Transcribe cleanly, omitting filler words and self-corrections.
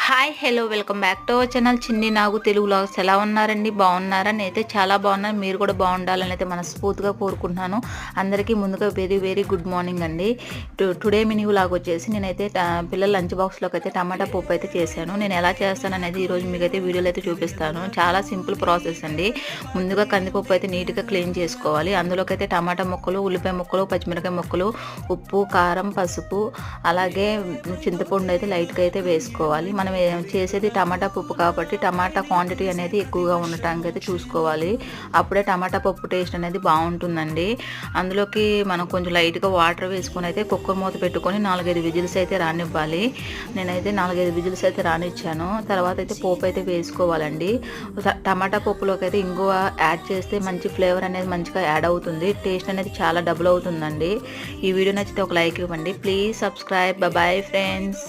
Hi hello welcome back to our channel చిన్ని నాగు Telugu vlogs. ఎలా ఉన్నారండి? బాగున్నారా? నేనైతే చాలా బాగున్నాను. మీరు కూడా బాగుండాలని అయితే మనస్ఫూర్తిగా కోరుకుంటున్నాను. అందరికీ ముందుగా వెరీ వెరీ గుడ్ మార్నింగ్ అండి. టుడే మినీ వ్లాగ్ వచ్చేసి నేనైతే పిల్లల లంచ్ బాక్స్లోకి అయితే టమాటా పప్పు అయితే చేశాను. నేను ఎలా చేస్తాను అనేది ఈరోజు మీకైతే వీడియోలో అయితే చూపిస్తాను. చాలా సింపుల్ ప్రాసెస్ అండి. ముందుగా కందిపప్పు అయితే నీట్గా క్లీన్ చేసుకోవాలి. అందులోకి అయితే టమాటా ముక్కలు, ఉల్లిపాయ ముక్కలు, పచ్చిమిరకాయ ముక్కలు, ఉప్పు, కారం, పసుపు, అలాగే చింతపండు అయితే లైట్గా అయితే వేసుకోవాలి. మనం చేసేది టమాటా పప్పు కాబట్టి టమాటా క్వాంటిటీ అనేది ఎక్కువగా ఉండటానికి అయితే చూసుకోవాలి. అప్పుడే టమాటా పప్పు టేస్ట్ అనేది బాగుంటుందండి. అందులోకి మనం కొంచెం లైట్గా వాటర్ వేసుకొని అయితే కుక్కర్ మూత పెట్టుకొని 4-5 విజిల్స్ అయితే రానివ్వాలి. నేనైతే 4-5 విజిల్స్ అయితే రానిచ్చాను. తర్వాత అయితే పోపు అయితే వేసుకోవాలండి. టమాటా పప్పులోకి అయితే ఇంగువ యాడ్ చేస్తే మంచి ఫ్లేవర్ అనేది మంచిగా యాడ్ అవుతుంది. టేస్ట్ అనేది చాలా డబుల్ అవుతుందండి. ఈ వీడియో నచ్చితే ఒక లైక్ ఇవ్వండి. Please subscribe. Bye friends.